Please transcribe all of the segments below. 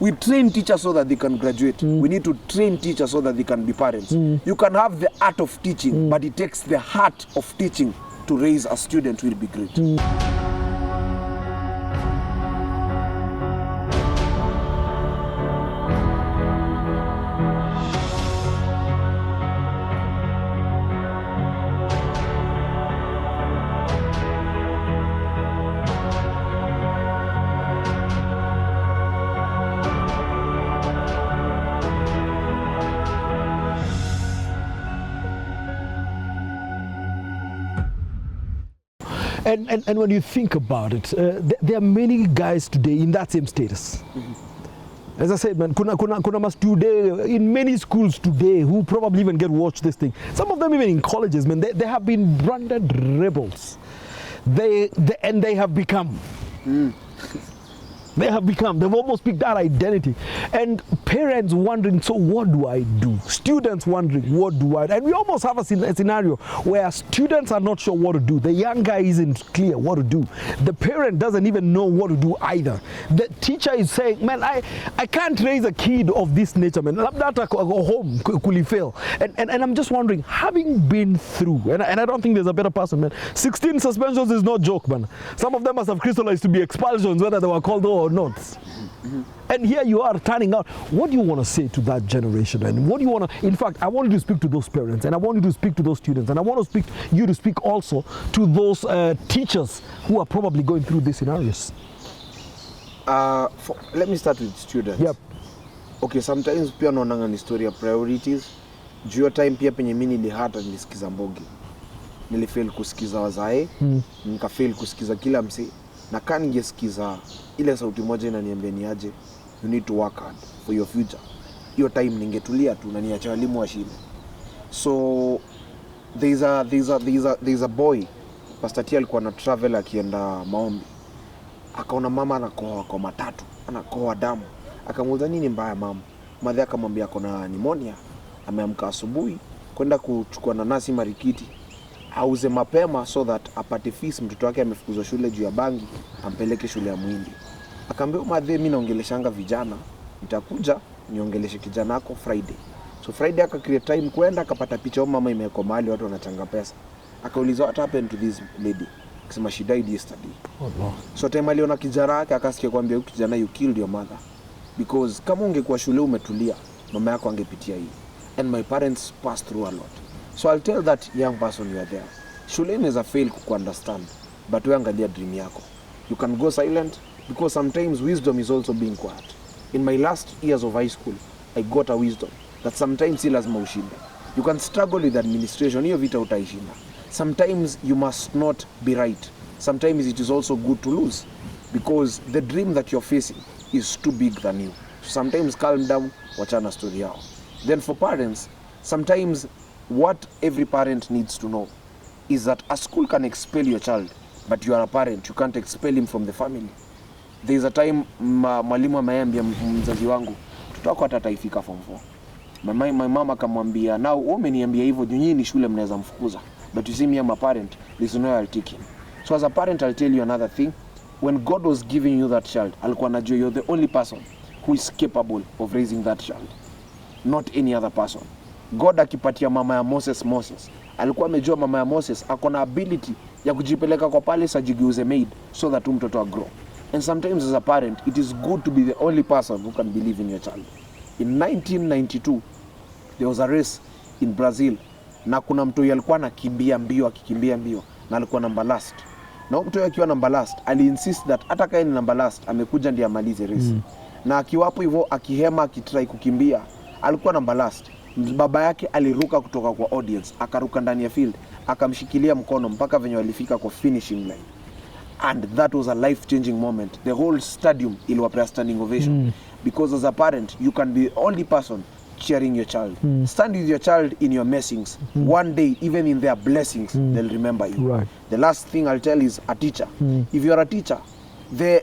We train teachers so that they can graduate. We need to train teachers so that they can be parents. You can have the art of teaching, but it takes the heart of teaching to raise a student who will be great. And when you think about it, there are many guys today in that same status. As I said, man, kuna mas today in many schools today who probably even get watch this thing. Some of them even in colleges, man, they have been branded rebels. They have become. They have become. They've almost picked that identity. And parents wondering, so what do I do? Students wondering, what do I do? And we almost have a scenario where students are not sure what to do. The young guy isn't clear what to do. The parent doesn't even know what to do either. The teacher is saying, man, I can't raise a kid of this nature, man. That go home, could fail. And I'm just wondering, having been through, and I don't think there's a better person, man. 16 suspensions is no joke, man. Some of them must have crystallized to be expulsions, whether they were called or not. And here you are turning out. What do you want to say to that generation? And what do you want to, in fact, I want you to speak to those parents, and I want you to speak to those students, and I want you to speak also to those teachers who are probably going through these scenarios. Let me start with students. Yep. Okay, sometimes pia naonanga ni story ya priorities. Juu time pia penye mimi nilihata nilisikiza Mbogi. Nilifail kusikiza wazae, nikafail kusikiza kila msi. Na kani ningesikiza ile sauti moja inaniambia ni aje, you need to work hard for your future. Hiyo time ningetulia tu na niacha walimu washinde. So there's a boy Pastor T alikuwa na travel akienda maombi. Akaona mama anakohoa kwa matatu, anakohoa damu. Akamuuliza nini mbaya mama? Madhe akamwambia akona pneumonia. Ameamka asubuhi kwenda kuchukua nanasi marikiti. Auze mapema so that apate fees, mtoto wake amefukuzwa shule juu ya bangi, ampeleke shule ya Mwindi. Akaambia madhe, mimi naongeleshanga vijana, nitakuja niongeleshe kijana wako Friday. So Friday aka create time kwenda, akapata picha mama imewekwa mahali watu wanachanga pesa. Akauliza what happened to this lady? Akasema she died yesterday. Oh no. So time aliona kijana wake akasikia kwambia kijana, you killed your mother. Because kama ungekuwa shule umetulia, mama yako angepitia hii. And my parents passed through a lot. So I'll tell that young person you are there. Shuleni is a fail to understand, but we angalia dream yako. You can go silent because sometimes wisdom is also being quiet. In my last years of high school, I got a wisdom that sometimes si lazima ushinde. You can struggle with administration, hiyo vita utaishinda. Sometimes you must not be right. Sometimes it is also good to lose because the dream that you're facing is too big than you. So sometimes calm down, wachana story yao. Then for parents, sometimes what every parent needs to know is that a school can expel your child, but you are a parent, you can't expel him from the family. There is a time mwalimu ameambia mzazi wangu tutako hata taifika form 4. My mama akamwambia, now umeniambia hivyo nyinyi ni shule mnaweza mfukuza, but you see me, I'm a parent, there's no way I'll take him. So as a parent, I'll tell you another thing. When God was giving you that child, alikuwa anajua you're the only person who is capable of raising that child, not any other person. God akipatia mama ya Moses, alikuwa amejua mama ya Moses akona ability ya kujipeleka kwa palace ajigeuze maid so that mtoto agrow. And sometimes as a parent, it is good to be the only person who can believe in your child. In 1992, there was a race in Brazil, na kuna mtu alikuwa anakimbia mbio na alikuwa number last. Na mtu akiwa number last, aliinsist that hata kama ni number last amekuja ndiye amalize race. Na akiwapo hivyo akihema akitry kukimbia, alikuwa number last. Baba yake aliruka kutoka kwa audience, akaruka ndani ya field, akamshikilia mkono mpaka venye walifika kwa finishing line. And that was a life-changing moment. The whole stadium iliwapea standing ovation. Because as a parent, you can be the only person cheering your child. Stand with your child in your messings. One day, even in their blessings, they'll remember you. Right. The last thing I'll tell is a teacher. If you're a teacher,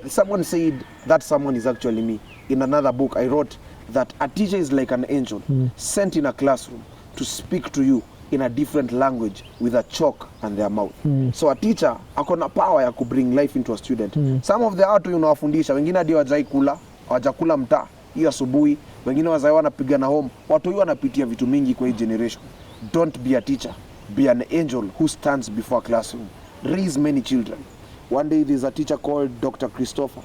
someone said that someone is actually me. In another book, I wrote that a teacher is like an angel sent in a classroom to speak to you in a different language with a chalk and their mouth. So a teacher akona power ya ku bring life into a student. Some of the watu unawafundisha wengine hadi hawajakula mtaa Hiyo asubuhi wengine wazae wanapigana home. Watu hiyo wanapitia vitu mingi kwa hii generation. Don't be a teacher, be an angel who stands before a classroom. Raise many children. One day there's a teacher called Dr. Christopher.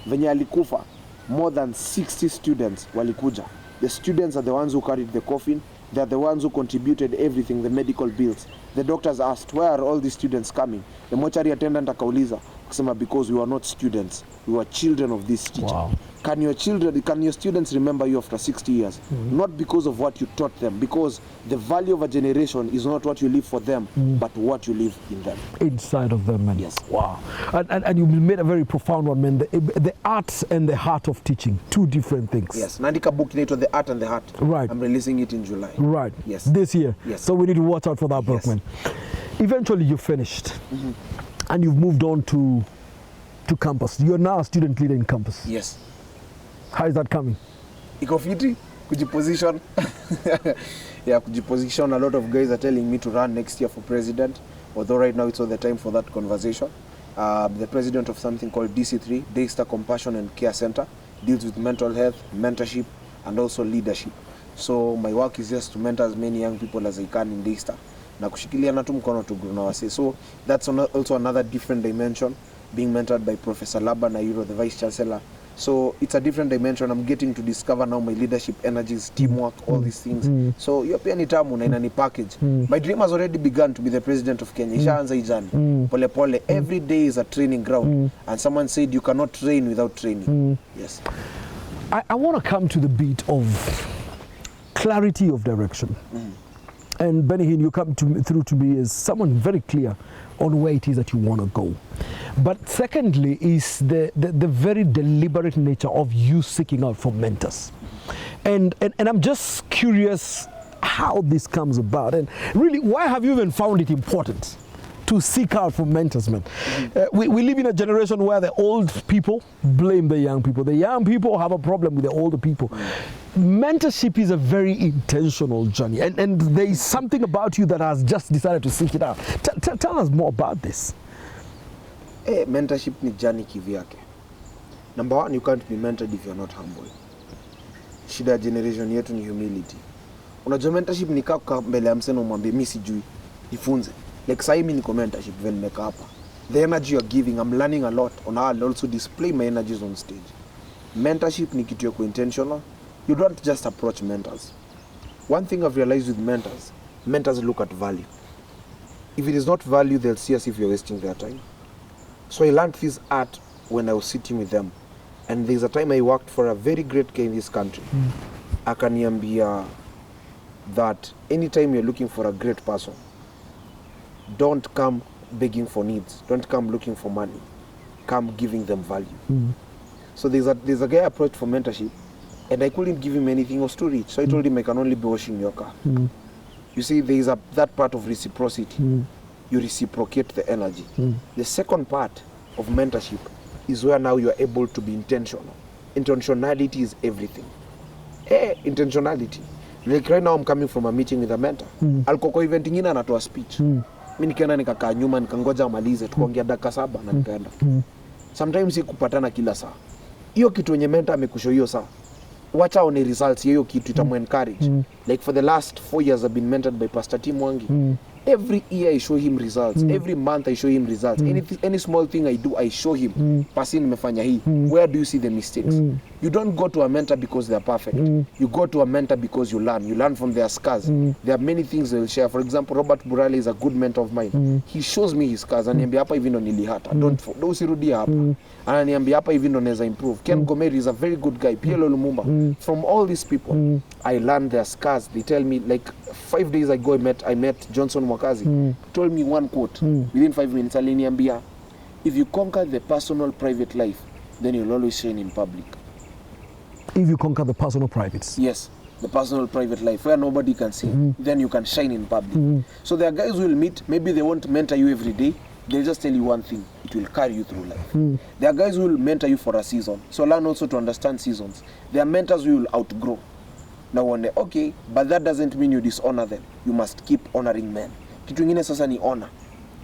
Venye alikufa, more than 60 students walikuja. The students are the ones who carried the coffin. They are the ones who contributed everything, the medical bills. The doctors asked, where are all these students coming? The mortuary attendant akauliza, kusema because we were not students, we were children of this teacher. Wow. Can your students remember you after 60 years? Not because of what you taught them, because the value of a generation is not what you leave for them, but what you leave in them. Inside of them, man. Yes. Wow. And you made a very profound one, man. The art and the heart of teaching, two different things. Yes. Nandika book inaitwa The Art and the Heart. Right. I'm releasing it in July. Right. Yes. This year. Yes. So we need to watch out for that book, Yes. man. Eventually you finished and you've moved on to campus. You're now a student leader in campus. Yes. How is that coming? Iko fiti kujiposition. Yeah, kujiposition. A lot of guys are telling me to run next year for president, although right now it's not the time for that conversation. The president of something called DC3, Daystar Compassion and Care Center, deals with mental health, mentorship, and also leadership. So my work is just to mentor as many young people as I can in Daystar. Na kushikilia na tu mkono tu grow na wase. So that's also another different dimension, being mentored by Professor Laba Nairo, the Vice Chancellor. So it's a different dimension. I'm getting to discover now my leadership energies, teamwork, all these things. So hiyo pia ni tamu na inani package. My dream has already begun to be the president of Kenya. Ishaanza ijani. Pole pole. Every day is a training ground. And someone said you cannot train without training. Yes. I want to come to the beat of clarity of direction. And Bennyhinn, you come through to me as someone very clear on where it is that you want to go. But secondly is the very deliberate nature of you seeking out for mentors. And I'm just curious how this comes about. And really, why have you even found it important to seek out for mentors, man? We live in a generation where the old people blame the young people. The young people have a problem with the older people. Mentorship is a very intentional journey, and there is something about you that has just decided to seek it out. Tell us more about this. Mentorship ni journey kivyake. Number one, you can't be mentored if you're not humble. Shida ya generation yetu ni humility. Unajua mentorship ni kaa mbele ya mseno umwambie mimi sijui, jifunze. Like sasa mimi niko mentorship when nimeka hapa. The energy you're giving, I'm learning a lot on how I'll also display my energies on stage. Mentorship ni kitu yako intentional. You don't just approach mentors. One thing I've realized with mentors look at value. If it is not value, they'll see as if you're wasting their time. So I learned this art when I was sitting with them. And there's a time I worked for a very great guy in this country. Akaniambia that anytime you're looking for a great person, don't come begging for needs. Don't come looking for money. Come giving them value. So there's a guy I approached for mentorship, and I couldn't give him anything. He was too rich. So I told him I can only be washing your car. You see, there's that part of reciprocity. You reciprocate the energy. The second part of mentorship is where now you are able to be intentional. Intentionality is everything. Intentionality. Like right now I'm coming from a meeting with a mentor. Alikuwa kwa event ingine anatoa speech. Mimi nikaenda nikakaa nyuma nikangoja amalize tukaongea dakika 7 na nikaenda. Sometimes kupatana kila saa. Hiyo kitu yenye mentor amekushow hiyo saa. Wacha aone results hiyo kitu itamu encourage. Like for the last 4 years I've been mentored by Pastor Tim Wangi. Every year I show him results. Every month I show him results. Any small thing I do, I show him. Pasi nimefanya hii. Where do you see the mistakes? You don't go to a mentor because they are perfect. You go to a mentor because you learn. You learn from their scars. There are many things they will share. For example, Robert Burale is a good mentor of mine. He shows me his scars. Ananiambia hapa hivi ndo nilihata. Don't usirudia hapa. Ananiambia hapa hivi ndo naweza improve. Ken Gomeri is a very good guy. Pielo Lumumba. From all these people, I learn their scars. They tell me, like 5 days ago I met Johnson Mwakazi. Told me one quote. Within 5 minutes aliniambia, if you conquer the personal private life, then you'll always shine in public. If you conquer the personal privates. Yes, the personal private life where nobody can see, then you can shine in public. So there are guys who will meet, maybe they won't mentor you every day, they'll just tell you one thing, it will carry you through life. There are guys who will mentor you for a season, so learn also to understand seasons. There are mentors who will outgrow. Now one day, okay, but that doesn't mean you dishonor them. You must keep honoring men. Kitu ingine sasa ni honor.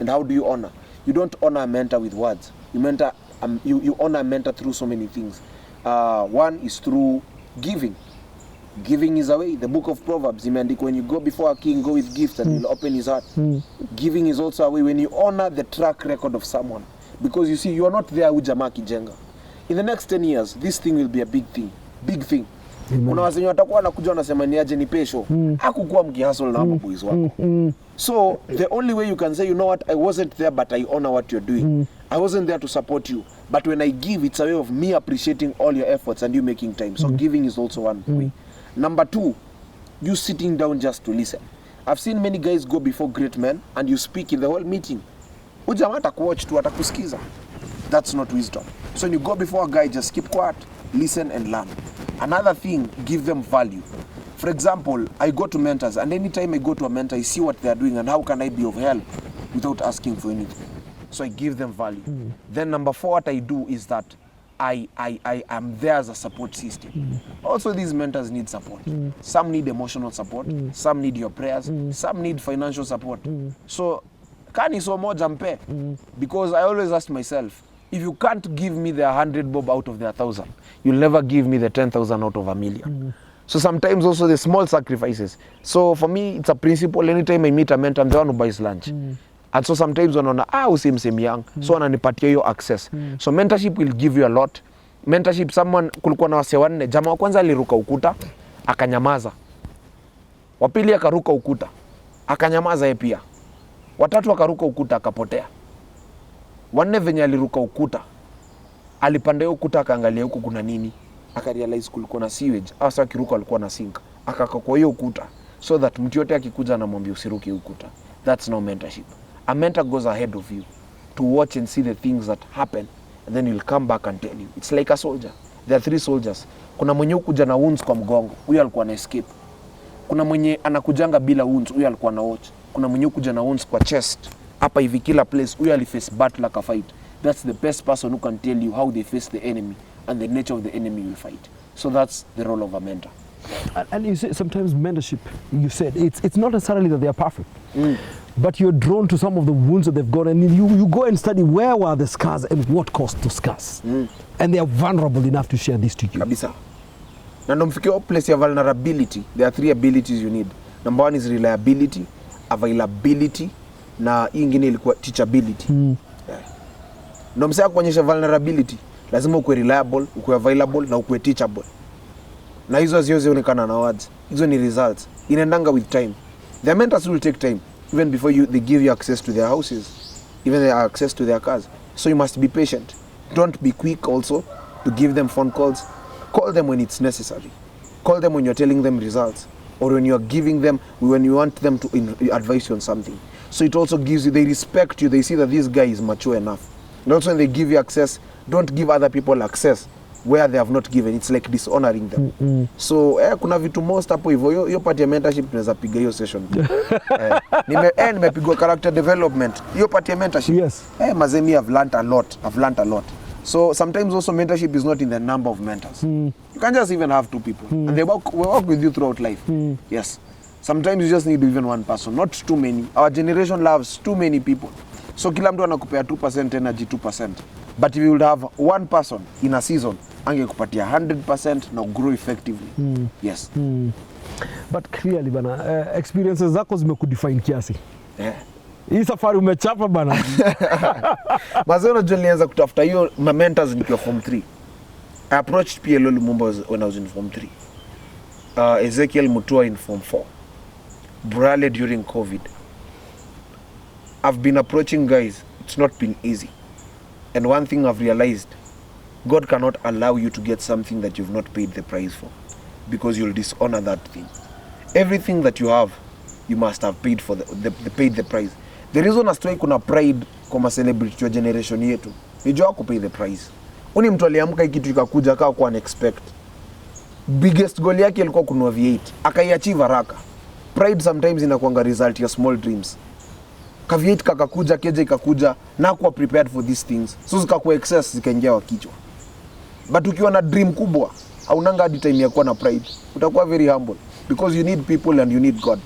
And how do you honor? You don't honor a mentor with words. You honor a mentor through so many things. One is through Giving is a way. The book of Proverbs, imeandikwa, when you go before a king, go with gifts and he'll open his heart. Giving is also a way when you honor the track record of someone. Because you see, you are not there with jamaa kijenga. In the next 10 years, this thing will be a big thing. Big thing. Kuna wasenye watakuwa wanakuja wanasema ni aje ni pesho. Hakukuwa mkihustle na boys wako. So, the only way you can say, you know what, I wasn't there but I honor what you're doing. I wasn't there to support you. But when I give, it's a way of me appreciating all your efforts and you making time. So, giving is also one way. Number 2, you sitting down just to listen. I've seen many guys go before great men and you speak in the whole meeting. Ujamaa atakuwatch tu, atakusikiza. That's not wisdom. So when you go before a guy, just keep quiet, listen and learn. Another thing, give them value. For example, I go to mentors and anytime I go to a mentor, I see what they are doing and how can I be of help without asking for anything. So I give them value. Then number 4, what I do is that I am there as a support system. Also, these mentors need support. Some need emotional support. Some need your prayers. Some need financial support. So, kani so moja mpe? Because I always ask myself, if you can't give me the 100 bob out of the 1,000, you'll never give me the 10,000 out of a million. So sometimes also the small sacrifices. So for me, it's a principle. Anytime I meet a mentor, I'm the one who buys lunch. And so sometimes wanaona usimsemi young, so wananipatia hiyo access. So mentorship will give you a lot. Mentorship, someone, kulikuwa na wase 4, jamaa wa kwanza aliruka ukuta akanyamaza, wa pili akaruka ukuta akanyamaza yeye pia, watatu akaruka ukuta akapotea, wanne venye aliruka ukuta alipanda hiyo ukuta akaangalia huko kuna nini, akarealize kulikuwa na sewage, hasa kiruka alikuwa na sink, akaka kwa hiyo ukuta so that mtu yote akikuja anamwambia usiruke ukuta. That's no mentorship. A mentor goes ahead of you to watch and see the things that happen, and then he'll come back and tell you. It's like a soldier. There are 3 soldiers. Kuna mwenye kuja na wounds kwa mgongo, huyo alikuwa na escape. Kuna mwenye anakujanga bila wounds, huyo alikuwa na watch. Kuna mwenye kuja na wounds kwa chest, hapa hivi kila place, huyo aliface battle like a fight. That's the best person who can tell you how they face the enemy and the nature of the enemy will fight. So that's the role of a mentor. And you say sometimes mentorship, you said, it's not necessarily that they are perfect. But you're drawn to some of the wounds that they've got, and you go and study where were the scars and what caused those scars. And they are vulnerable enough to share this to you. Kabisa. Na ndo mfikia place ya vulnerability, there are 3 abilities you need. Number 1 is reliability, availability, na ingine ilikuwa teachability. Ndo msea kuonyesha vulnerability, lazima ukue reliable, ukue available, na ukue teachable. Na hizo hazionekana na words. Hizo ni results. Inaendanga with time. Their mentors will take time. Even before they give you access to their houses, even their access to their cars. So you must be patient. Don't be quick also to give them phone calls. Call them when it's necessary. Call them when you're telling them results, or when you're giving them, when you want them to advise you on something. So it also gives you, they respect you, they see that this guy is mature enough. And also when they give you access, don't give other people access where they have not given. It's like dishonoring them. So kuna vitu most hapo hivyo, hiyo part ya mentorship tunaweza piga hiyo session. Nimepigwa character development, hiyo part ya mentorship. Yes. Mazemi, I've learned a lot. So sometimes also mentorship is not in the number of mentors. You can just even have 2 people and they work with you throughout life. Yes. Sometimes you just need even 1 person, not too many. Our generation loves too many people. So kila mtu anakupea 2% energy, 2%. But if you would have 1 person in a season, angekupatia 100% na grow effectively. Yes. But clearly bana, experiences zako zimekudefine kiasi. Hii safari umechapa bana. Mazao unajua nilianza kutafuta hiyo mentors nikiwa form 3. I approached PLO Lumumba when I was in form 3. Ezekiel Mutua in form 4. Brale during COVID. I've been approaching guys. It's not been easy. And one thing I've realized, God cannot allow you to get something that you've not paid the price for, because you'll dishonor that thing. Everything that you have, you must have paid for paid the price. The reason as to why kuna pride kwa celebrity wa generation yetu, ni jua ku pay the price. Uni mtu aliamka kitu ikakuja kaa kwa unexpected. Biggest goal yake ilikuwa kununua V8, akaiachieve haraka. Pride sometimes inakuanga result ya small dreams. V8 kakakuja, keje ikakuja, na kuwa prepared for these things. So zikakuwa excess, zikaingia wa kichwa. But ukiwa na dream kubwa, haunanga hadi time ya kuwa na pride. Utakuwa very humble, because you need people and you need God.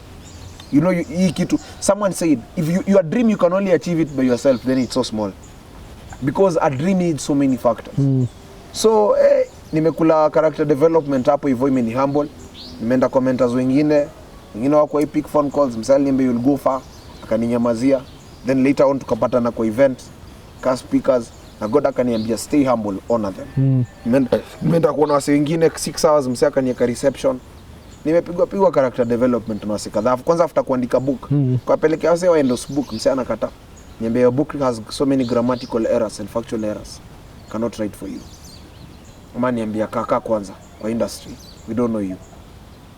You know, hii kitu, someone said, if your dream you can only achieve it by yourself, then it's so small. Because a dream needs so many factors. So nimekula character development hapo hivyo, imeni humble. Nimeenda kwa mentors wengine wako hii pick phone calls, msali niambia you'll go far, akaninyamazia. Then later on tukapatana kwa event car speakers, na God akaniambia stay humble, honor them. Nimeenda kuona wase wengine 6 hours, msali akaniweka reception. Nimepigwa character development na wase kadhaa. Kwanza after kuandika book, kwa pelekea wase wa endorse book, msali anakataa. Niambia your book has so many grammatical errors and factual errors, cannot write for you. Ama niambia kaka kwanza kwa industry, we don't know you,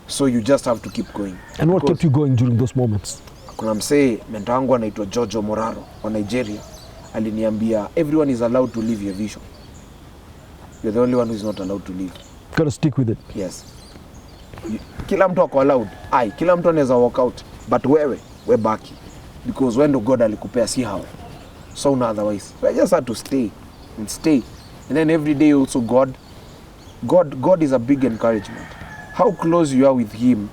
so you just have to keep going. And what kept you going during those moments? Kuna msee mentor wangu anaitwa Jojo Moraro wa Nigeria, aliniambia everyone is allowed to live your vision, you're the only one who is not allowed to live. Got to stick with it. Yes, kila mtu ako allowed, kila mtu anaweza walk out, but wewe baki, because when God alikupea si hao, so no otherwise. So I just had to stay, and then every day also God is a big encouragement. How close you are with him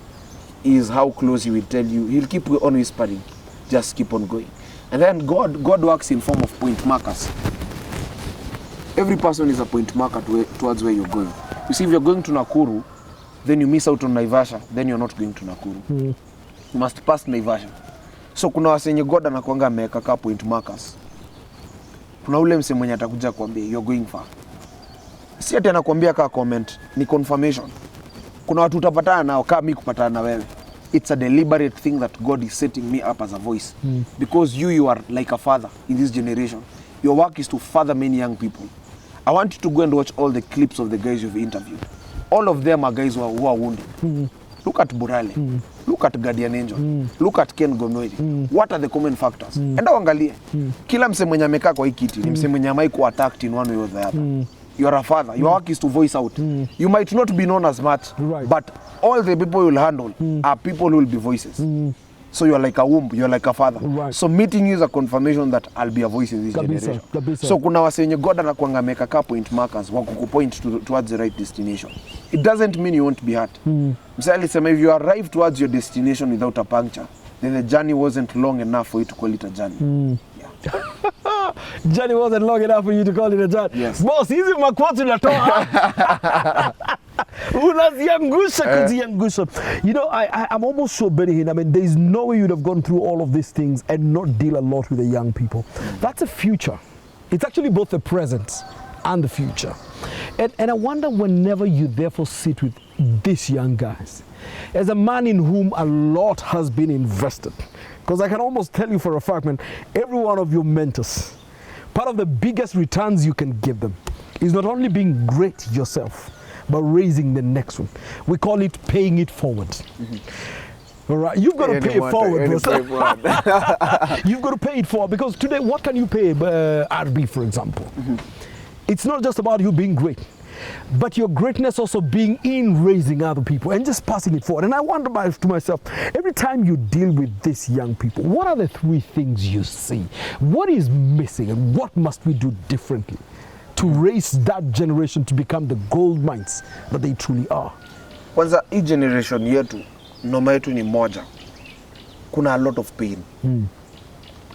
is how close he will tell you. He'll keep on whispering, just keep on going. And then God works in form of point markers. Every person is a point marker towards where you're going. You see, if you're going to Nakuru, then you miss out on Naivasha, then you're not going to Nakuru. You must pass Naivasha. So kuna wasenye God anakuanga ameweka ka point markers. Kuna ule mse mwenye atakuja kuambia you're going far. Si ati anakuambia ka comment, ni confirmation. Kuna watu utapatana nao kama mimi kupatana na wewe. It's a deliberate thing that God is setting me up as a voice. Because you are like a father in this generation. Your work is to father many young people. I want you to go and watch all the clips of the guys you've interviewed. All of them are guys who are wounded. Look at Burale. Look at Guardian Angel. Look at Ken Gomweri. What are the common factors? Enda uangalie. Kila mse mwenye amekaa kwa hii kiti ni mse mwenye amai ku attacked in one way or the other. You are a father. Your work is to voice out. You might not be known as much, but all the people you will handle are people who will be voices. So you are like a womb, you are like a father. So meeting you is a confirmation that I'll be a voice in this generation. So kuna wasenye God anakuanga ameka ka point markers wa kukupoint towards the right destination. It doesn't mean you won't be hurt. Msali sema if you arrive towards your destination without a puncture, then the journey wasn't long enough for you to call it a journey. Journey wasn't long enough for you to call it a journey. Yes. Boss, hizi makwatu unatoa. Unaziangusha kuziangusha. You know, I'm almost sure, Bennyhinn, I mean, there's no way you'd have gone through all of these things and not deal a lot with the young people. That's a future. It's actually both the present and the future. And I wonder, whenever you therefore sit with these young guys, as a man in whom a lot has been invested, because I can almost tell you for a fact, man, every one of your mentors, part of the biggest returns you can give them is not only being great yourself, but raising the next one. We call it paying it forward. All right, you've got to pay it forward, bro. You've got to pay it forward, because today, what can you pay RB, for example? It's not just about you being great, but your greatness also being in raising other people and just passing it forward. And I wonder to myself, every time you deal with these young people, what are the 3 things you see? What is missing, and what must we do differently to raise that generation to become the gold mines that they truly are? Kwanza, hii generation yetu, noma yetu ni moja. Kuna a lot of pain.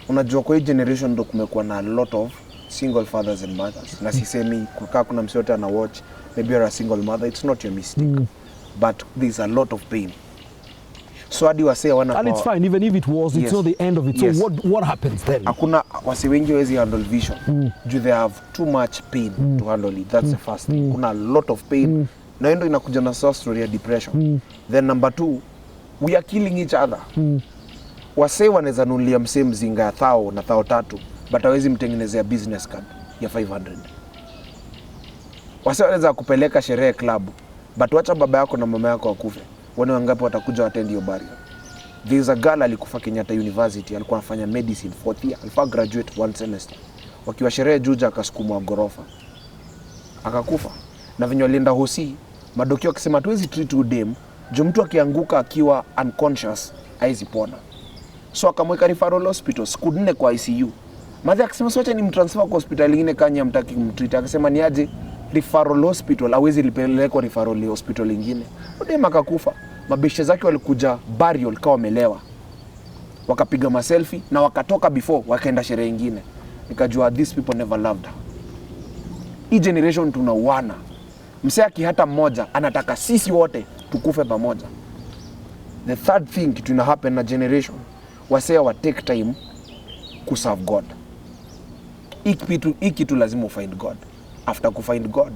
Unajua kwa hii generation ndo kumekuwa na a lot of single fathers and mothers. Na sisemi kukaa kuna msiote ana watch, maybe you're a single mother, it's not your mistake. But there's a lot of pain. So hadi wase wana, and it's fine, even if it was, it's not the end of it. So what happens then? Hakuna wase wengi wezi handle vision. They have too much pain to handle it. That's the first thing. Kuna a lot of pain. Na endo inakuja na source story ya depression. Then number 2, we are killing each other. Wase wanaweza nunulia msee mzinga ya 1,000 na 3,000, but hawezi mtengenezea business card ya 500. Wase wanaweza kupeleka sherehe club, but wacha baba yako na mama yako wakufe, wane wangapi watakuja attend your burial? There's a girl alikufa Kenyatta University, alikuwa anafanya medicine 4th year, alifaa graduate 1 semester. Wakiwa sherehe Juja akasukumwa gorofa, akakufa. Na venye walienda hosi, madokio akisema tuwezi treat udem, juu mtu akianguka akiwa unconscious haizi pona. So akamweka referral hospital, siku 4 kwa ICU. Madhi akisema socha ni mtransfer kwa hospitali ingine Kenya, mtaki kumtreat. Akisema ni aje referral hospital, hawezi lipelekwa referral hospital ingine. Udem akakufa. Mabeshe zake walikuja burial kama wamelewa, wakapiga maselfie na wakatoka before wakaenda sherehe ingine. Nikajua these people never loved her. Hii generation tunauana. Msee akihata mmoja anataka sisi wote tukufe pamoja. The third thing kitu ina happen na generation, wasee wa take time ku serve God. Hiki tu lazima ufind God. After kufind God,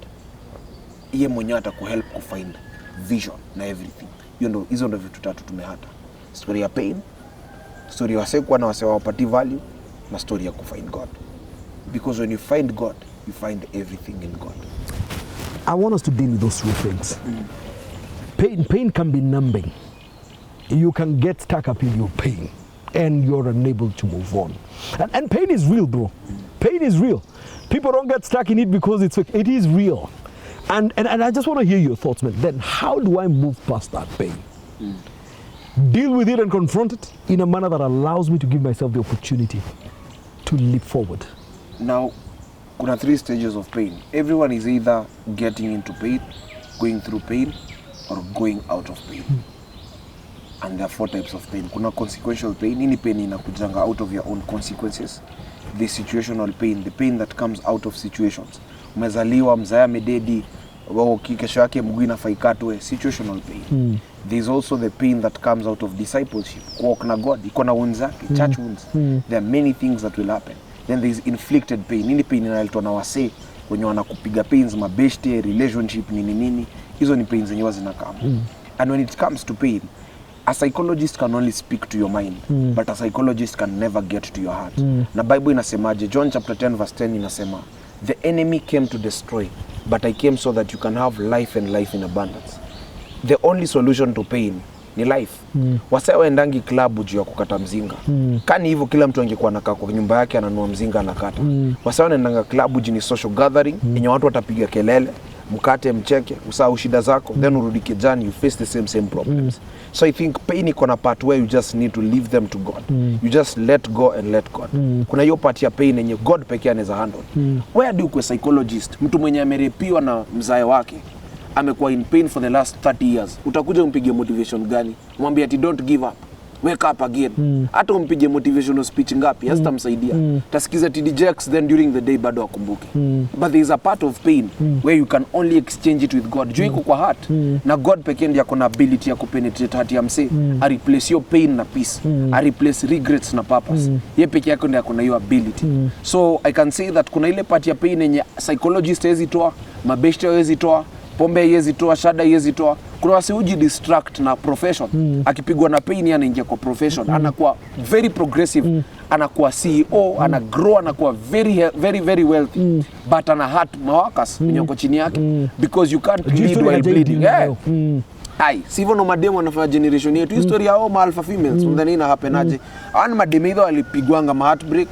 yeye mwenyewe atakuhelp kufind vision na everything. Hizo ndo vitu tatu tumehata. Story ya pain, story ya wasee kuwa na wasee wapati value, na story ya kufind God. Because when you find God, you find everything in God. I want us to deal with those two things. Pain can be numbing. You can get stuck up in your pain and you're unable to move on. And pain is real, bro. Pain is real. People don't get stuck in it because it is real. And I just want to hear your thoughts, man. Then how do I move past that pain? Deal with it and confront it in a manner that allows me to give myself the opportunity to leap forward. Now, kuna 3 stages of pain. Everyone is either getting into pain, going through pain, or going out of pain. And there are 4 types of pain. Kuna consequential pain. Ini pain inakujanga out of your own consequences. The situational pain, the pain that comes out of situations. Umezaliwa, mzaya mededi, kesho yake mguu inafaikatwe, situational pain. There's also the pain that comes out of discipleship. Walk na God, iko na wounds zake, church wounds. There are many things that will happen. Then there's inflicted pain. Ini pain inaletwa na wasee wenye wanakupiga pains, mabeshte, relationship, nini. Hizo ni pains zenyewe zinakama. And when it comes to pain, a psychologist can only speak to your mind, but a psychologist can never get to your heart. Na Bible inasemaje? John chapter 10 verse 10 inasema, the enemy came to destroy, but I came so that you can have life and life in abundance. The only solution to pain ni life. Wasee waendangi klabu juu ya kukata mzinga. Kani hivyo kila mtu angekuwa anakaa kwa nyumba yake ananua mzinga anakata. Wasee wanaendanga klabu juu ni social gathering, yenye watu watapiga kelele, mkate, mcheke, usahau shida zako, then urudi kijani, you face the same problems. So I think pain iko na part where you just need to leave them to God. You just let go and let God. Kuna hiyo part ya pain yenye God pekee anaweza handle. Where do you psychologist, mtu mwenye amerepiwa na mzae wake, amekuwa in pain for the last 30 years, utakuja umpige motivation gani? Mwambie ati don't give up, wake up again. Hata umpige motivational speech ngapi, hasitamsaidia. Tasikiza TDJX, then during the day bado akumbuke. But there is a part of pain where you can only exchange it with God. Juu iko kwa heart. Na God pekee ndiye akona ability ya kupenetrate heart ya msee. A replace your pain na peace. A replace regrets na purpose. Yeye pekee yake ndiye akona hiyo ability. So I can say that kuna ile part ya pain yenye psychologist hawezi toa, mabeshte hawezi toa, pombe hawezi toa, shada hawezi toa. Kuna wasi uji distract na profession. Akipigwa na pain anaingia kwa profession. Anakuwa very progressive. Anakuwa CEO, anagrow, anakuwa very wealthy. But ana hurt mawakas wenye uko chini yake. Because you can't lead while bleeding. Si hivyo ndo mademo wanafanya generation yetu. History ya ma alpha females. Mdhani ina happen aje. Hawa mademo hizo walipigwanga ma heartbreak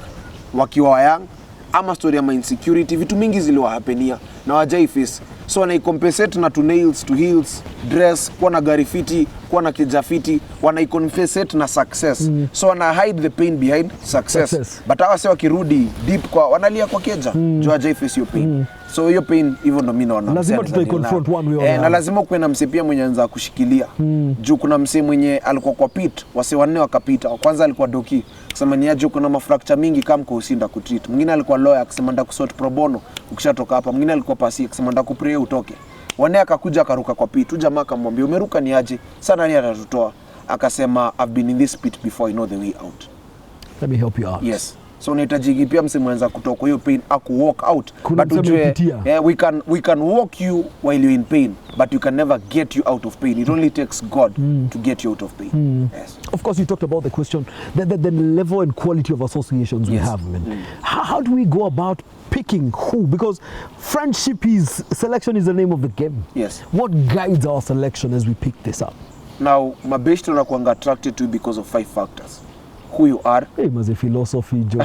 wakiwa young. Ama story ya ma insecurity. Vitu mingi ziliwahapenia na wajai face. So wanaicompensate na to nails, to heels, dress, kuwa na gari fiti, kuwa na keja fiti, wanaicompensate na success. So wana hide the pain behind success. But hawa sewa kirudi deep kwa, wanalia kwa keja, juu hajai face your pain. So hiyo pain, hivyo ndo mimi naona. Lazima tutaiconfront one way or another. Na lazima kuwe na msee pia mwenye anza kushikilia. Juu kuna msee mwenye alikuwa kwa pit, wase wanne wakapita. Kwanza alikuwa doki, kusema ni aje kuna mafracture mingi kama kwa usinda kutreat. Mwingine alikuwa lawyer, akisema nda kusort pro bono, ukishatoka hapa. Mwingine alikuwa pasi, akisema nda kupray utoke. Wanne akakuja akaruka kwa pit. Jamaa akamwambia umeruka ni aje? Sana nani atatutoa? Akasema I've been in this pit before, I know the way out. Let me help you out. Yes. So unahitaji pia msemo mwenza kutoka hiyo pain aku walk out. But ujue, we can walk you while you're in pain, but you can never get you out of pain. It only takes God to get you out of pain. Yes. Of course, you talked about the question, the level and quality of associations we have. Man. How do we go about picking who? Because selection is the name of the game. Yes. What guides our selection as we pick this up? Now, mabeshte unakuanga attracted to you because of 5 factors. Who you are. Hey, maze philosophy, Joe.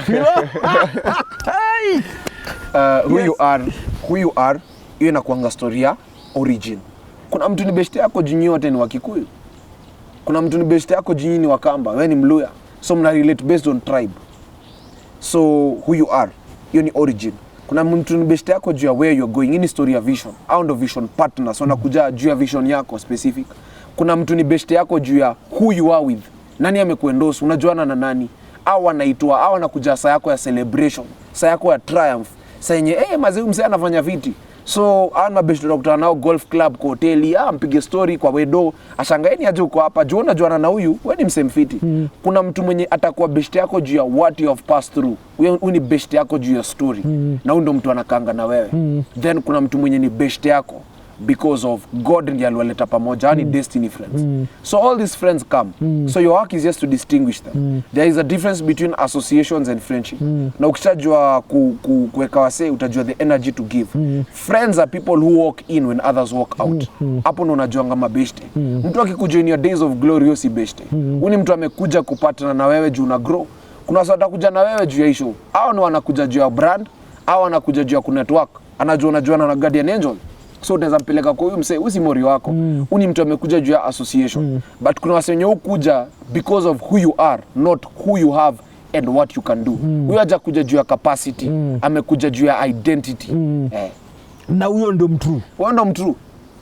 Who you are, hiyo inakuanga story ya origin. Kuna mtu ni beshte yako jinyi wote ni Wakikuyu. Kuna mtu ni beshte yako jinyi ni Wakamba, wewe ni Mluya. So mna relate based on tribe. So who you are, hiyo ni origin. Kuna mtu ni beshte yako juu ya where you're going, hii ni story ya vision. Au ndo vision partners, wanakuja juu ya vision yako specific. Kuna mtu ni beshte yako juu ya who you are with. Nani amekuendorse, unajuana na nani? Au anaitwa, au anakuja saa yako ya celebration, saa yako ya triumph. Saa yenye maze mzee anafanya viti. So ana best tunakutana nao golf club kwa hoteli, mpige story kwa wedo, ashangaeni aje uko hapa, juona juana na huyu, wewe ni msemfiti. Kuna mtu mwenye atakuwa best yako juu ya what you have passed through. Wewe ni best yako juu ya story. Na huyo ndo mtu anakanga na wewe. Then kuna mtu mwenye ni best yako because of God ndiye aliwaleta pamoja, ni destiny friends. So all these friends come. So your work is just to distinguish them. There is a difference between associations and friendship. Na ukishajua kuweka wase, utajua the energy to give. Friends are people who walk in when others walk out. Hapo ndo unajua ngama beshte. Mtu akikuja in your days of glory yosi beshte. Uni mtu amekuja kupatana na wewe juu na grow. Kuna watu watakuja na wewe juu ya issue. Hao ndo wanakuja juu ya brand, hao wanakuja juu ya kunetwork. Anajua na guardian angel. So unaweza mpeleka kwa huyu msee, usi mori wako. Uni mtu amekuja juu ya association. But kuna wase wenye hukuja because of who you are, not who you have and what you can do. Huyu haja kuja juu ya capacity, amekuja juu ya identity. Na huyo ndo mtrue. Huyo ndo mtrue.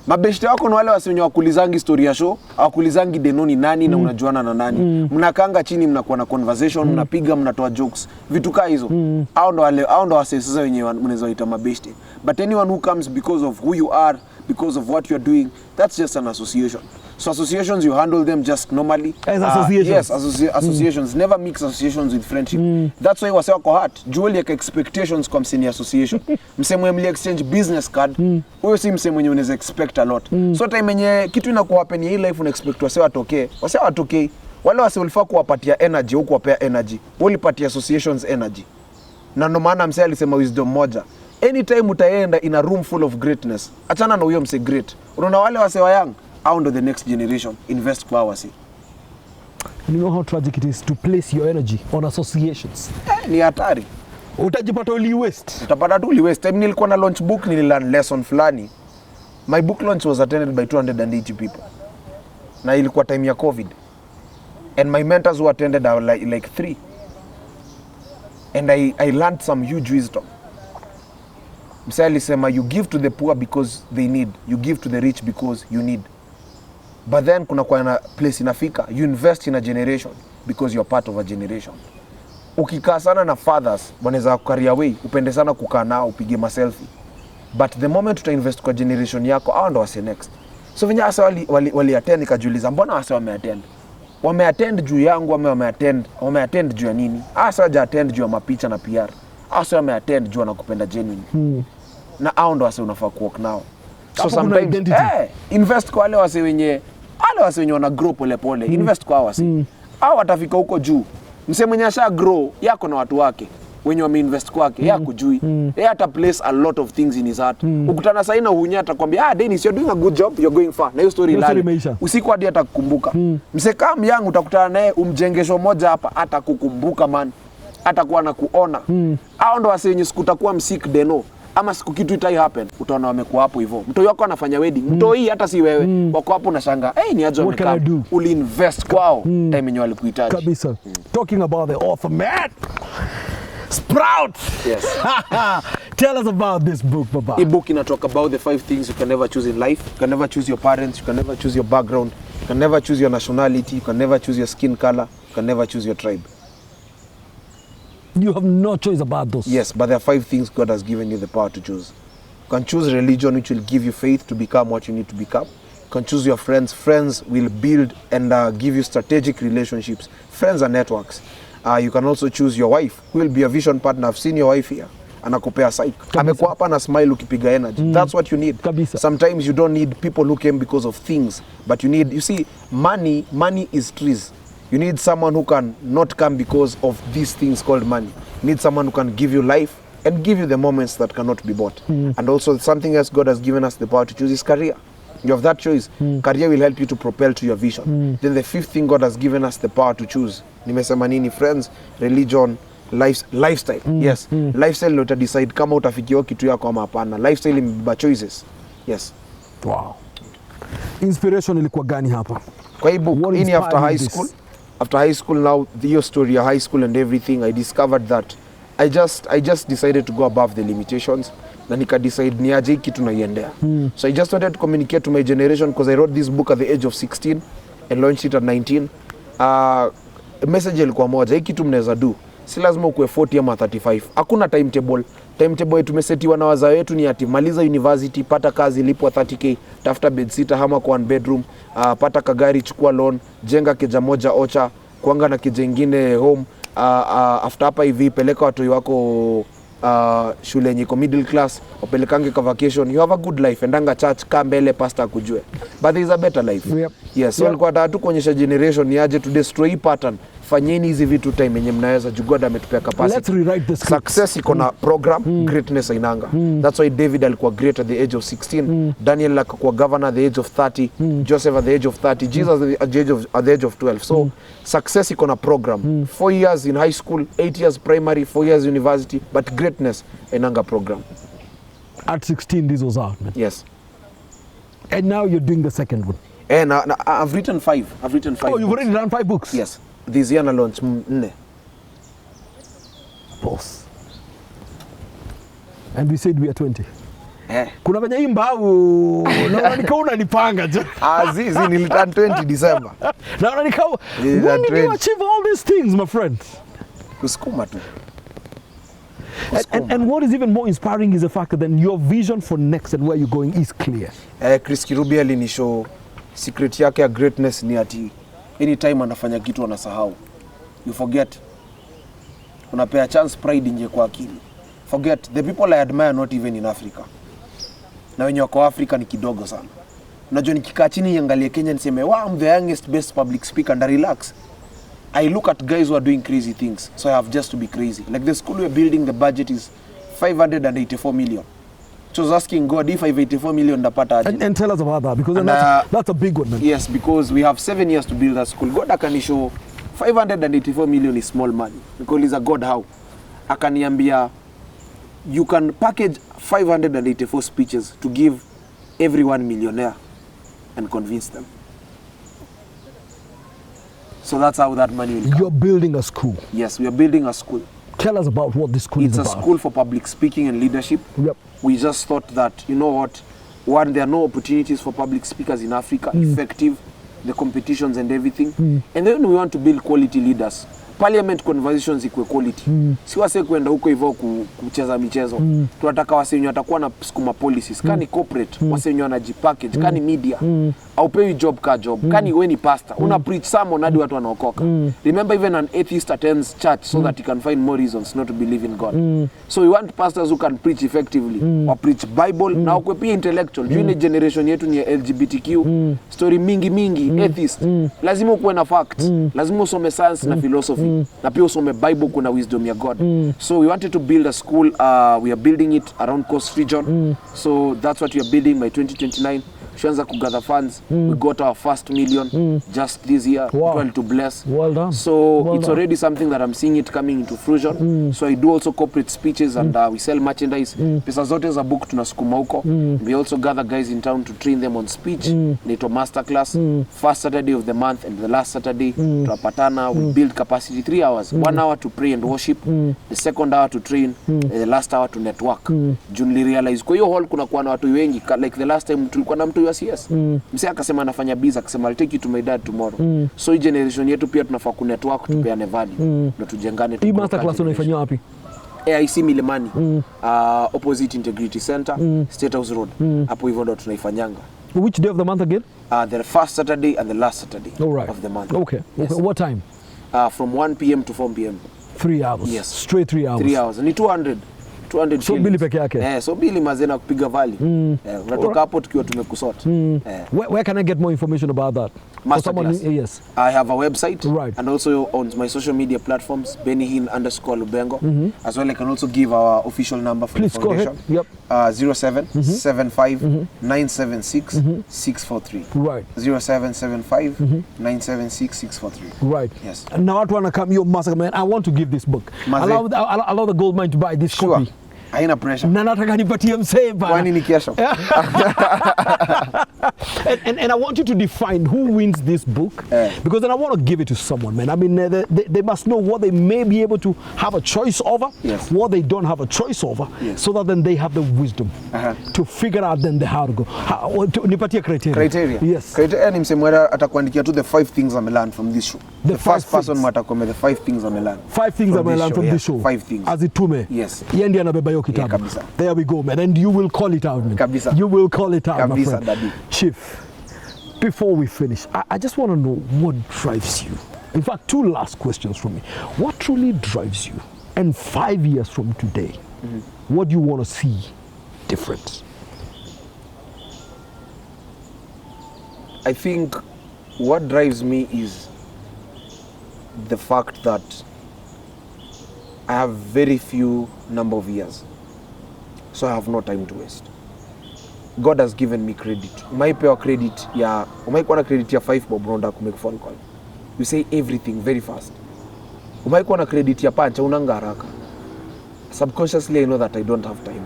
Mabeshte wako ni wale wase wenye wakulizangi story ya show, wakulizangi denoni nani na unajuana na nani. Mnakanga chini, mnakuwa na conversation, mnapiga, mnatoa jokes. Vitu kaa hizo. Hao ndo wase sasa wenye mnaweza waita mabeshte. But anyone who comes because of who you are, because of what you're doing, that's just an association. So associations, you handle them just normally. As associations. Yes, associations. Never mix associations with friendship. That's why wase wako heart. Jewel yake expectations kwa mseni association. Msemo mli exchange business card. Huyo si msemo mwenye unaweza expect a lot. So time yenye kitu inakuwa happen hii life una expect wase watokee. Wase watokee. Wale wase ulifaa kuwapatia energy au kuwapea energy. Ulipatia associations energy. Na ndo maana msee alisema wisdom moja. Anytime utaenda in a room full of greatness, achana na huyo mse great. Unaona wale wase wa young, how ndo the next generation invest kwa wase. You know how tragic it is to place your energy on associations. Ni hatari. Utajipata uli waste. Utapata tu uli waste. Time nilikuwa na launch book, nililearn lesson fulani. My book launch was attended by 280 people. Na ilikuwa time ya COVID. And my mentors who attended are like 3. And I learned some huge wisdom. Msee alisema, you give to the poor because they need. You give to the rich because you need. But then kuna kwa na place inafika, you invest in a generation because you're part of a generation. Ukikaa sana na fathers, wanaweza kucareer away, upende sana kukaa nao, upige maselfie. But the moment uta invest kwa generation yako, hao ndo wase next. So venye asa wali attend, nikajiuliza, mbona wase wameattend? Wameattend juu yangu, wameattend juu ya nini? Asa haja attend juu ya mapicha na PR. Asa wameattend juu wanakupenda genuine. Na hao ndo wase unafaa kuwalk nao. So sometimes invest kwa wale wase wenye wana grow pole pole. Invest kwa wase. Hao watafika huko juu. Msee mwenye asha grow yako na watu wake wenye wameinvest kwake yako jui. Yeye ata place a lot of things in his heart. Ukutana sasa na hunya atakwambia, Dennis, you're doing a good job, you're going far. Na hiyo story lali. Usiku hadi atakukumbuka. Msee kama yangu utakutana naye umjengesho moja hapa atakukumbuka man. Atakuwa na kuona. Hao ndo wase wenye siku utakuwa msik deno. Ama siku kitu itai happen, utaona wamekuwa hapo hivyo. Mtoi wako anafanya wedding, mtoi hata si wewe, wako hapo unashanga, ni aje wamekaa. Uli invest kwao time yenye walikuhitaji. Kabisa. Talking about the author, man. Sprout. Yes. Tell us about this book, Baba. This book talk about the 5 things you can never choose in life. You can never choose your parents, you can never choose your background, you can never choose your nationality, you can never choose your skin color, you can never choose your tribe. You have no choice about those. Yes, but there are 5 things God has given you the power to choose. You can choose religion, which will give you faith to become what you need to become. You can choose your friends. Friends will build and give you strategic relationships. Friends are networks. You can also choose your wife, who will be a vision partner. I've seen your wife here. Anakupea psych. Amekuwa hapa na smile ukipiga energy. That's what you need. Kabisa. Sometimes you don't need people who came because of things, but you see, money is trees. You need someone who can not come because of these things called money. You need someone who can give you life and give you the moments that cannot be bought. And also something else God has given us the power to choose is career. You have that choice. Career will help you to propel to your vision. Then the 5th thing God has given us the power to choose. Nimesema nini? Friends, religion, lifestyle. Yes. Lifestyle uta decide kama utafikia kitu yako ama hapana. Lifestyle imebeba choices. Yes. Wow. Inspiration ilikuwa gani hapa? Kwa hii book, ini after high school. After high school now, the story of high school and everything, I discovered that I just decided to go above the limitations. Na nika decide ni aje kitu naiendea. So I just wanted to communicate to my generation because I wrote this book at the age of 16 and launched it at 19. Message ilikuwa moja, hii kitu mnaweza do. Si lazima ukue 40 ama 35. Hakuna timetable. timetable tumesetiwa na wazao wetu ni ati maliza university, pata kazi, lipwa 30k, tafuta bedsitter, hama kwa one bedroom, pata kagari, chukua loan, jenga keja moja Ocha, kuanga na keja ingine home, after hapa hivi peleka watu wako shule yenye iko middle class, wapelekange kwa vacation, you have a good life, endanga church, kaa mbele, pastor akujue, but there is a better life. Yep. Yes, so walikuwa tatu kuonyesha generation ni aje to destroy pattern. Fanyeni hizi vitu time yenye mnaweza, God ametupea capacity. Let's rewrite the script. Success iko na program, greatness inanga. That's why David alikuwa great at the age of 16, Daniel akakuwa governor at the age of 30, Joseph at the age of 30, Jesus at the age of 12. So success iko na program. 4 years in high school, 8 years primary, 4 years university, but greatness inanga program. At 16 this was out, man. Yes. And now you're doing the second one. And I've written 5. Oh, you've already done 5 books? Yes. This year na launch 4. Boss. And we said we are 20. Eh. Kuna venye hii mbao naona nikao unanipanga je. Zizi niliturn 20 December. Naona nikao when did you achieve all these things, my friend? Kusukuma tu. And what is even more inspiring is the fact that your vision for next and where you're going is clear. Chris Kirubi alinishow secret yake ya greatness ni ati anytime anafanya kitu anasahau. You forget. Unapea chance pride nje kwa akili. Forget the people I admire not even in Africa. Na wenye wako Africa ni kidogo sana. Unajua nikikaa chini niangalie Kenya niseme wow, I'm the youngest best public speaker and I relax. I look at guys who are doing crazy things, so I have just to be crazy. Like the school we're building, the budget is 584 million. So I was asking God if I have 84 million ndapata aje. And tell us about that, because that's a big one, man. Yes, because we have 7 years to build that school. God akanishow 584 million is small money. Because he's a God how? Akaniambia you can package 584 speeches to give everyone millionaire and convince them. So that's how that money will come. You're building a school. Yes, we are building a school. Tell us about what this school is about. It's a school for public speaking and leadership. Yep. We just thought that, you know what, one, there are no opportunities for public speakers in Africa, effective, the competitions and everything. And then we want to build quality leaders. Parliament conversations equal quality. Si wase kuenda huko hivyo kucheza michezo. Tunataka wase wenye watakuwa na sukuma policies. Kani corporate, wase wenye wanajipackage, kani media. Au pewi job ka job. Kani wewe ni pastor, una preach sermon hadi watu wanaokoka. Remember even an atheist attends church so that he can find more reasons not to believe in God. So we want pastors who can preach effectively or preach Bible na ukwe pia intellectual. Juu generation yetu ni LGBTQ, story mingi atheist. Lazima ukuwe na facts. Lazima usome science na philosophy. Na pia usome Bible kuna wisdom ya God. So we wanted to build a school. We are building it around Coast Region. So that's what we are building by 2029. Shanza kugather funds. We got our first million just this year. Wow. Well to bless. Well done. So well it's done. already something that I'm seeing it coming into fruition. So I do also corporate speeches and we sell merchandise. Pesa zote za book tunasukuma huko. We also gather guys in town to train them on speech. Naito Masterclass. First Saturday of the month and the last Saturday. Tunapatana. We build capacity 3 hours. 1 hour to pray and worship. The second hour to train. The last hour to network. June realize kwa hiyo hall kuna kuwa na watu wengi. Like the last time tulikuwa na mtu USCS. Msee akasema anafanya biz, akasema I'll take you to my dad tomorrow. So hii generation yetu pia tunafaa ku network tupeane value. Ndio tujengane tu. Hii Masterclass unaifanyia wapi? AIC Milimani. Opposite Integrity Center, State House Road. Hapo hivyo ndo tunaifanyanga. Which day of the month again? The first Saturday and the last Saturday of the month. Okay. Yes. Okay. What time? From 1 p.m. to 4 p.m. 3 hours. Yes. Straight 3 hours. 3 hours. Ni 200. So bili peke yake. So bili mazena kupiga vali. Unatoka hapo tukiwa tumekusort. Where can I get more information about that? Masterclass. Yes. I have a website. Right. And also on my social media platforms, Bennyhinn_Walubengo. As well, I can also give our official number for Please the foundation. Go ahead. Yep. 0775 976 643. Right. 0775 976 643. Right. Yes. And now I want to come your master, man. I want to give this book. Allow the Goldmine to buy this copy. Haina pressure. Na nataka nipatie msee bana. Kwani ni kesho? And I want you to define who wins this book, because then I want to give it to someone, man. I mean, they must know what they may be able to have a choice over, what they don't have a choice over, so that then they have the wisdom to figure out then how to go. Nipatie criteria. Yes. Criteria ni msemwera atakuandikia tu the 5 things I learned from this show. The first person matakomea the 5 things I learned. 5 things I learned from this show. 5 things. As it tume. Yes. Yeye ndiye anabeba hiyo kitabu. kabisa. There we go, man. And you will call it out, man. Kabisa. You will call it out, my Kabisa, friend. Daddy. Chief, before we finish, I just want to know what drives you. In fact, 2 last questions from me. What truly drives you? And 5 years from today, what do you want to see different? I think what drives me is the fact that I have very few number of years, so I have no time to waste. God has given me credit. Umaipewa credit ya, umaikuwa na credit ya 5 bob ronda kumake phone call. You say everything very fast. Umaikuwa na credit ya pancha unanga haraka. Subconsciously I know that I don't have time.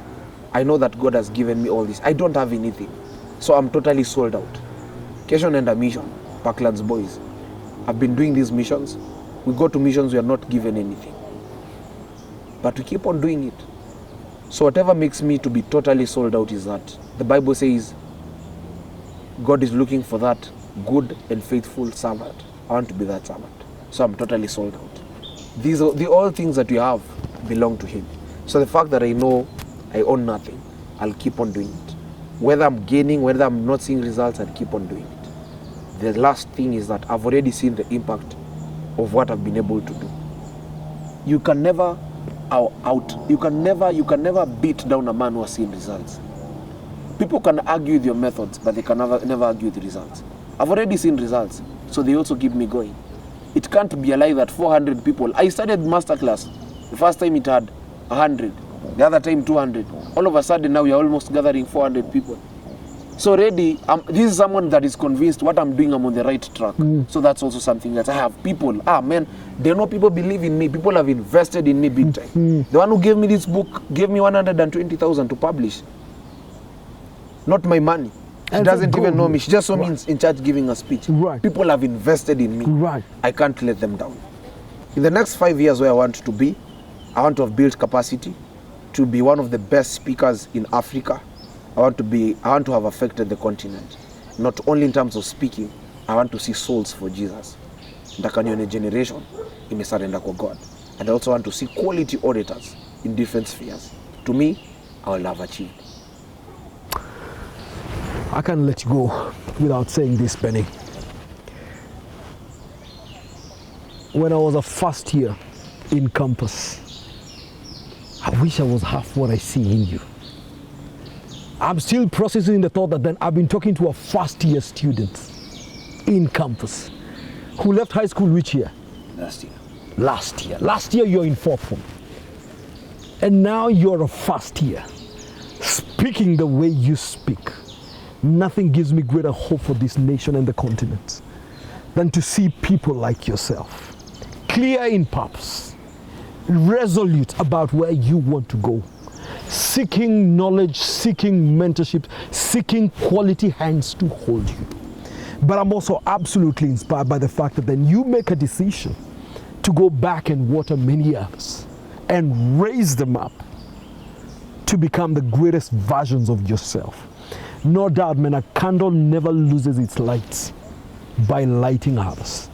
I know that God has given me all this. I don't have anything. So I'm totally sold out. Kesho nenda mission, Parklands boys. I've been doing these missions. We go to missions, we are not given anything. But we keep on doing it. So whatever makes me to be totally sold out is that the Bible says God is looking for that good and faithful servant. I want to be that servant. So I'm totally sold out. These are all things that we have belong to Him. So the fact that I know I own nothing, I'll keep on doing it. Whether I'm gaining, whether I'm not seeing results, I'll keep on doing it. The last thing is that I've already seen the impact of what I've been able to do. You can never you can never beat down a man who has seen results. People can argue with your methods, but they can never argue with the results. I've already seen results, so they also keep me going. It can't be a lie that 400 people. I started Masterclass. The first time it had 100, the other time 200. All of a sudden now we are almost gathering 400 people. So already, this is someone that is convinced what I'm doing, I'm on the right track. So that's also something that I have people. Man, they know people believe in me. People have invested in me big time. The one who gave me this book gave me 120,000 to publish. Not my money. She doesn't even know me. She just saw me in church giving a speech. Right. People have invested in me. Right. I can't let them down. In the next 5 years where I want to be, I want to have built capacity to be one of the best speakers in Africa. I want to have affected the continent. Not only in terms of speaking, I want to see souls for Jesus. Ndaka nione generation imesurrender kwa God. And I also want to see quality auditors in different spheres. To me, I will have achieved. I can't let you go without saying this, Benny. When I was a first year in campus, I wish I was half what I see in you. I'm still processing the thought that then I've been talking to a first year student in campus who left high school which year? Last year. Last year you're in 4th form. And now you're a first year. Speaking the way you speak. Nothing gives me greater hope for this nation and the continent than to see people like yourself. Clear in purpose. Resolute about where you want to go. Seeking knowledge, seeking mentorship, seeking quality hands to hold you. But I'm also absolutely inspired by the fact that then you make a decision to go back and water many others and raise them up to become the greatest versions of yourself. No doubt, man, a candle never loses its light by lighting others.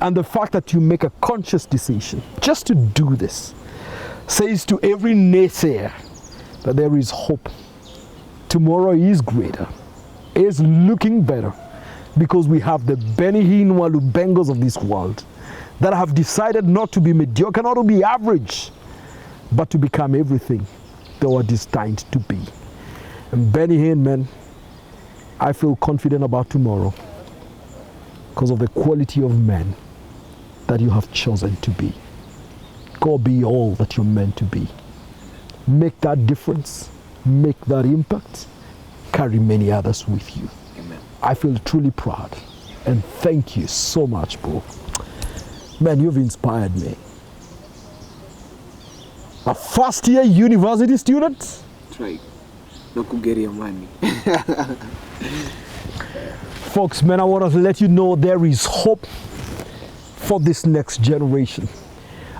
And the fact that you make a conscious decision just to do this says to every naysayer that there is hope. Tomorrow is greater, is looking better, because we have the Bennyhinn Walubengos of this world that have decided not to be mediocre, not to be average, but to become everything they were destined to be. And Bennyhinn, man, I feel confident about tomorrow because of the quality of men that you have chosen to be. Go be all that you're meant to be. Make that difference, make that impact, carry many others with you. Amen. I feel truly proud and thank you so much, bro. Man, you've inspired me. A first year university student? That's right. No could get your money. Folks, man, I want to let you know there is hope for this next generation.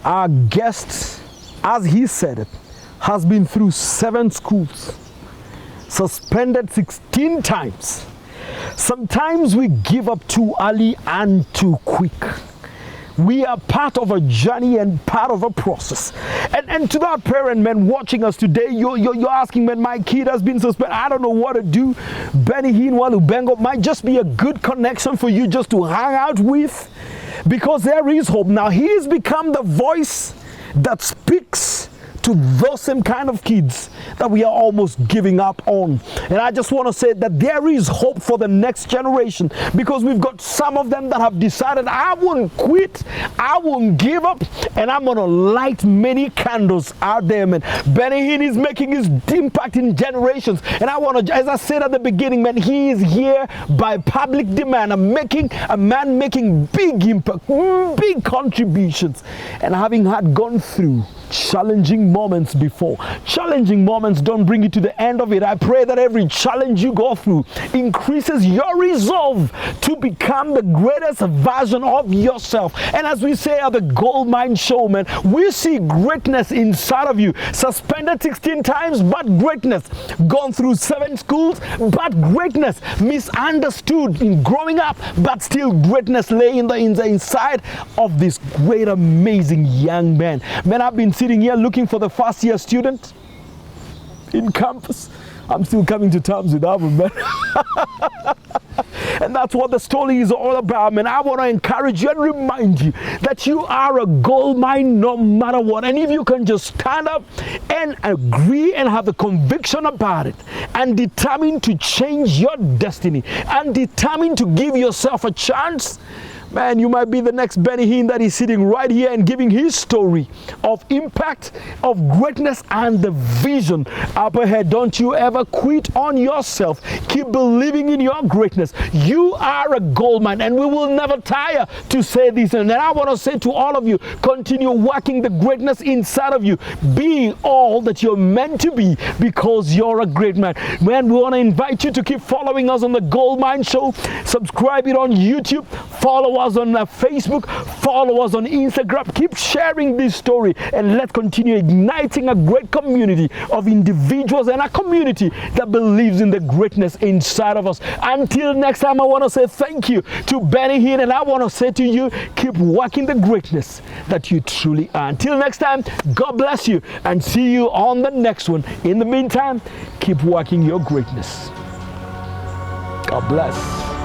Our guest, as he said it, has been through 7 schools, suspended 16 times. Sometimes we give up too early and too quick. We are part of a journey and part of a process. And to that parent, man, watching us today, you're asking, man, my kid has been suspended. I don't know what to do. Bennyhinn, Walubengo might just be a good connection for you just to hang out with, because there is hope. Now, he's become the voice that speaks to those same kind of kids that we are almost giving up on. And I just want to say that there is hope for the next generation, because we've got some of them that have decided, I won't quit, I won't give up, and I'm going to light many candles out there, man. Bennyhinn is making his impact in generations. And I want to, as I said at the beginning, man, he is here by public demand. A man making big impact, big contributions, and having had gone through challenging moments before. Challenging moments don't bring you to the end of it. I pray that every challenge you go through increases your resolve to become the greatest version of yourself. And as we say at the Goldmine show, man, we see greatness inside of you. Suspended 16 times, but greatness. Gone through 7 schools, but greatness. Misunderstood in growing up, but still greatness lay in the inside of this great, amazing young man. Man, I've been sitting here looking for the first year student in campus. I'm still coming to terms with that one, man. And that's what the story is all about, man. I want to encourage you and remind you that you are a gold mine no matter what. And if you can just stand up and agree and have the conviction about it, and determined to change your destiny, and determined to give yourself a chance, man, you might be the next Bennyhinn that is sitting right here and giving his story of impact, of greatness, and the vision up ahead. Don't you ever quit on yourself. Keep believing in your greatness. You are a gold mine, and we will never tire to say this. And then I want to say to all of you, continue working the greatness inside of you, being all that you're meant to be, because you're a great man. Man, we want to invite you to keep following us on the Goldmine Show. Subscribe it on YouTube. Follow us on Facebook, follow us on Instagram. Keep sharing this story, and let's continue igniting a great community of individuals and a community that believes in the greatness inside of us. Until next time, I want to say thank you to Bennyhinn, and I want to say to you, keep working the greatness that you truly are. Until next time, God bless you, and see you on the next one. In the meantime, keep working your greatness. God bless.